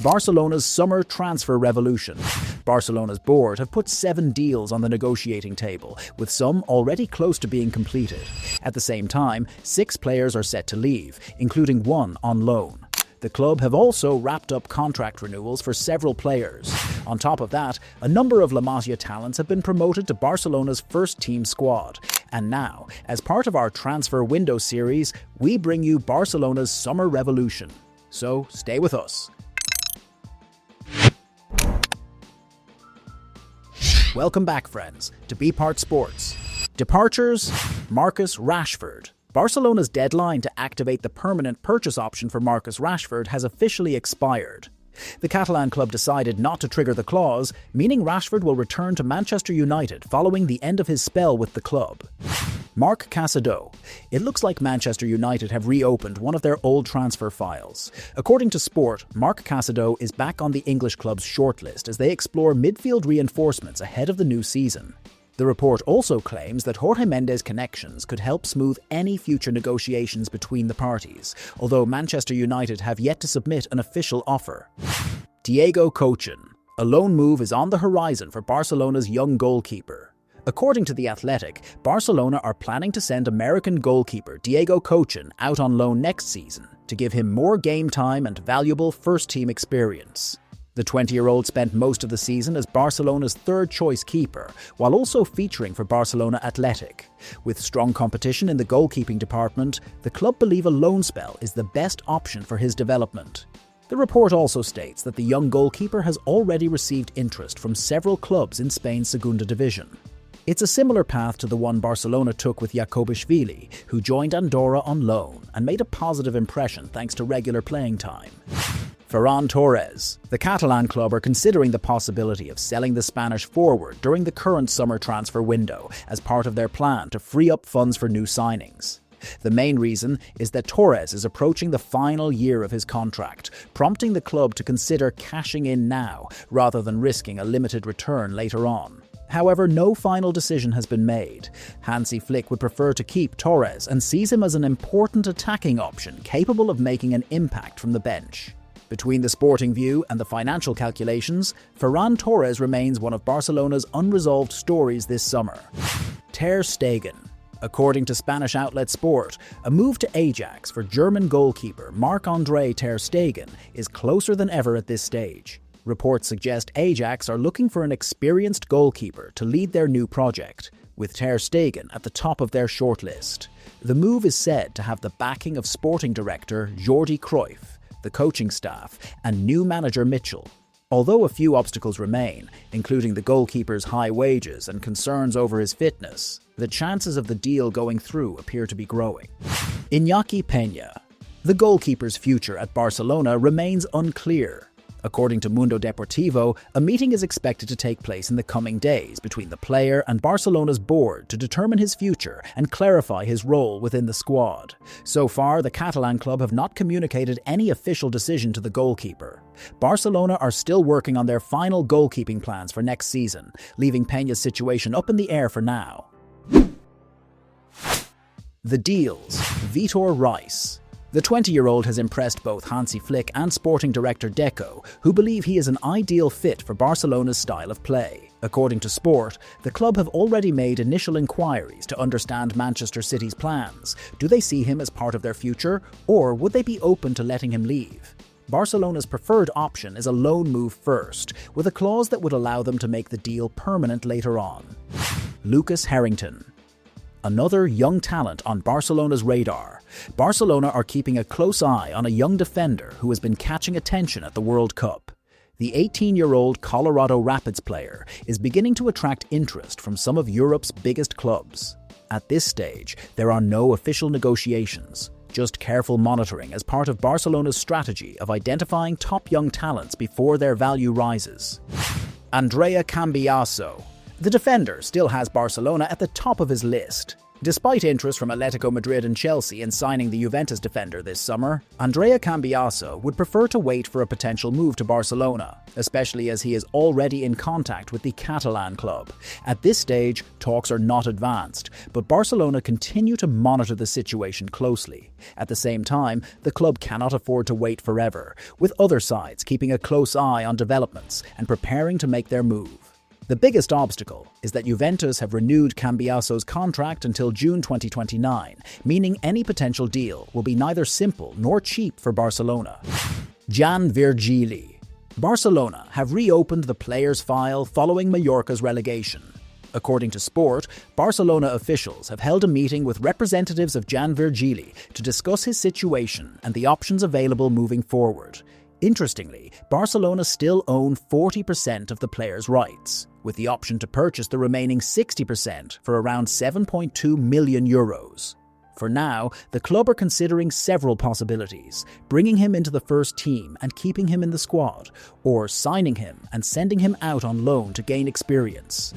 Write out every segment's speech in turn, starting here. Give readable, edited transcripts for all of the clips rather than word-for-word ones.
Barcelona's Summer Transfer Revolution. Barcelona's board have put 7 deals on the negotiating table, with some already close to being completed. At the same time, 6 players are set to leave, including 1 on loan. The club have also wrapped up contract renewals for several players. On top of that, a number of La Masia talents have been promoted to Barcelona's first-team squad. And now, as part of our transfer window series, we bring you Barcelona's Summer Revolution. So stay with us. Welcome back, friends, to BePart Sports. Departures: Marcus Rashford. Barcelona's deadline to activate the permanent purchase option for Marcus Rashford has officially expired. The Catalan club decided not to trigger the clause, meaning Rashford will return to Manchester United following the end of his spell with the club. Marc Casado. It looks like Manchester United have reopened one of their old transfer files. According to Sport, Marc Casado is back on the English club's shortlist as they explore midfield reinforcements ahead of the new season. The report also claims that Jorge Mendes' connections could help smooth any future negotiations between the parties, although Manchester United have yet to submit an official offer. Diego Cochin. A loan move is on the horizon for Barcelona's young goalkeeper. According to The Athletic, Barcelona are planning to send American goalkeeper Diego Cochin out on loan next season to give him more game time and valuable first-team experience. The 20-year-old spent most of the season as Barcelona's third-choice keeper, while also featuring for Barcelona Athletic. With strong competition in the goalkeeping department, the club believe a loan spell is the best option for his development. The report also states that the young goalkeeper has already received interest from several clubs in Spain's Segunda Division. It's a similar path to the one Barcelona took with Jakobishvili, who joined Andorra on loan and made a positive impression thanks to regular playing time. Ferran Torres. The Catalan club are considering the possibility of selling the Spanish forward during the current summer transfer window as part of their plan to free up funds for new signings. The main reason is that Torres is approaching the final year of his contract, prompting the club to consider cashing in now rather than risking a limited return later on. However, no final decision has been made. Hansi Flick would prefer to keep Torres and sees him as an important attacking option capable of making an impact from the bench. Between the sporting view and the financial calculations, Ferran Torres remains one of Barcelona's unresolved stories this summer. Ter Stegen. According to Spanish outlet Sport, a move to Ajax for German goalkeeper Marc-André Ter Stegen is closer than ever at this stage. Reports suggest Ajax are looking for an experienced goalkeeper to lead their new project, with Ter Stegen at the top of their shortlist. The move is said to have the backing of sporting director Jordi Cruyff, the coaching staff, and new manager Mitchell. Although a few obstacles remain, including the goalkeeper's high wages and concerns over his fitness, the chances of the deal going through appear to be growing. Iñaki Peña. The goalkeeper's future at Barcelona remains unclear. According to Mundo Deportivo, a meeting is expected to take place in the coming days between the player and Barcelona's board to determine his future and clarify his role within the squad. So far, the Catalan club have not communicated any official decision to the goalkeeper. Barcelona are still working on their final goalkeeping plans for next season, leaving Peña's situation up in the air for now. The deals. Vitor Rice. The 20-year-old has impressed both Hansi Flick and sporting director Deco, who believe he is an ideal fit for Barcelona's style of play. According to Sport, the club have already made initial inquiries to understand Manchester City's plans. Do they see him as part of their future, or would they be open to letting him leave? Barcelona's preferred option is a loan move first, with a clause that would allow them to make the deal permanent later on. Lucas Harrington. Another young talent on Barcelona's radar. Barcelona are keeping a close eye on a young defender who has been catching attention at the World Cup. The 18-year-old Colorado Rapids player is beginning to attract interest from some of Europe's biggest clubs. At this stage, there are no official negotiations, just careful monitoring as part of Barcelona's strategy of identifying top young talents before their value rises. Andrea Cambiaso. The defender still has Barcelona at the top of his list. Despite interest from Atletico Madrid and Chelsea in signing the Juventus defender this summer, Andrea Cambiasso would prefer to wait for a potential move to Barcelona, especially as he is already in contact with the Catalan club. At this stage, talks are not advanced, but Barcelona continue to monitor the situation closely. At the same time, the club cannot afford to wait forever, with other sides keeping a close eye on developments and preparing to make their move. The biggest obstacle is that Juventus have renewed Cambiasso's contract until June 2029, meaning any potential deal will be neither simple nor cheap for Barcelona. Jan Virgili. Barcelona have reopened the players' file following Mallorca's relegation. According to Sport, Barcelona officials have held a meeting with representatives of Jan Virgili to discuss his situation and the options available moving forward. Interestingly, Barcelona still own 40% of the player's rights, with the option to purchase the remaining 60% for around €7.2 million. For now, the club are considering several possibilities: bringing him into the first team and keeping him in the squad, or signing him and sending him out on loan to gain experience.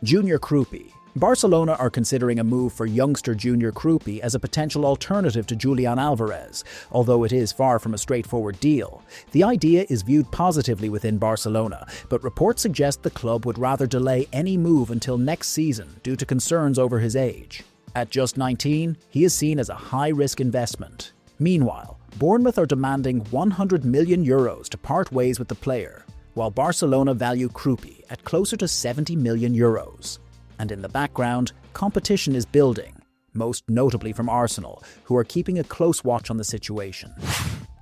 Junior Krupi. Barcelona are considering a move for youngster Junior Krupi as a potential alternative to Julian Alvarez. Although it is far from a straightforward deal, the idea is viewed positively within Barcelona, but reports suggest the club would rather delay any move until next season due to concerns over his age. At just 19, he is seen as a high-risk investment. Meanwhile, Bournemouth are demanding €100 million to part ways with the player, while Barcelona value Krupi at closer to €70 million. And in the background, competition is building, most notably from Arsenal, who are keeping a close watch on the situation.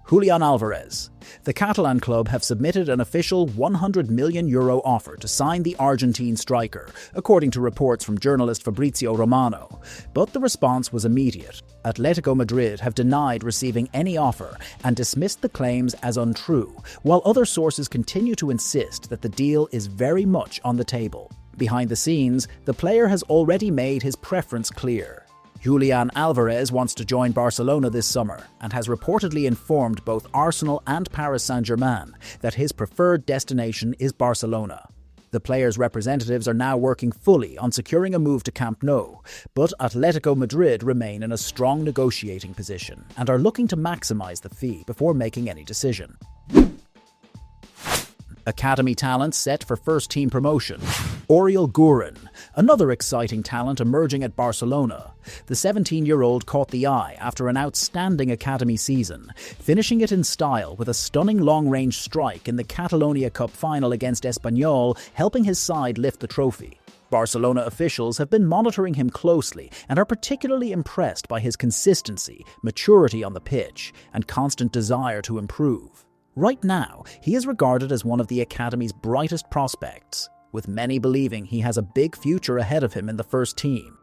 Julian Alvarez. The Catalan club have submitted an official €100 million offer to sign the Argentine striker, according to reports from journalist Fabrizio Romano. But the response was immediate. Atletico Madrid have denied receiving any offer and dismissed the claims as untrue, while other sources continue to insist that the deal is very much on the table. Behind the scenes, the player has already made his preference clear. Julian Alvarez wants to join Barcelona this summer and has reportedly informed both Arsenal and Paris Saint-Germain that his preferred destination is Barcelona. The player's representatives are now working fully on securing a move to Camp Nou, but Atletico Madrid remain in a strong negotiating position and are looking to maximize the fee before making any decision. Academy talent set for first-team promotion. Oriol Gurin, another exciting talent emerging at Barcelona. The 17-year-old caught the eye after an outstanding academy season, finishing it in style with a stunning long-range strike in the Catalonia Cup final against Espanyol, helping his side lift the trophy. Barcelona officials have been monitoring him closely and are particularly impressed by his consistency, maturity on the pitch, and constant desire to improve. Right now, he is regarded as one of the academy's brightest prospects, with many believing he has a big future ahead of him in the first team.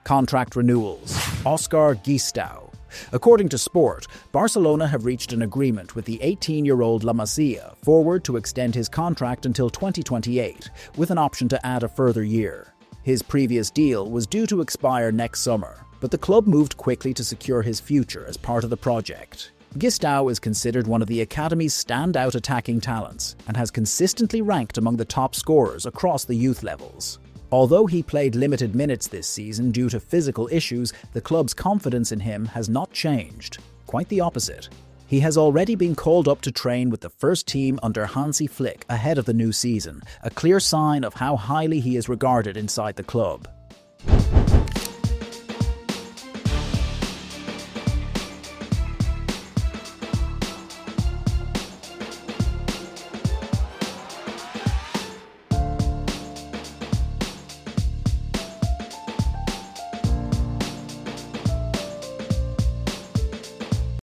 Contract renewals. Óscar Gistau. According to Sport, Barcelona have reached an agreement with the 18-year-old La Masia forward to extend his contract until 2028, with an option to add a further year. His previous deal was due to expire next summer, but the club moved quickly to secure his future as part of the project. Gistau is considered one of the academy's standout attacking talents and has consistently ranked among the top scorers across the youth levels. Although he played limited minutes this season due to physical issues, the club's confidence in him has not changed. Quite the opposite. He has already been called up to train with the first team under Hansi Flick ahead of the new season, a clear sign of how highly he is regarded inside the club.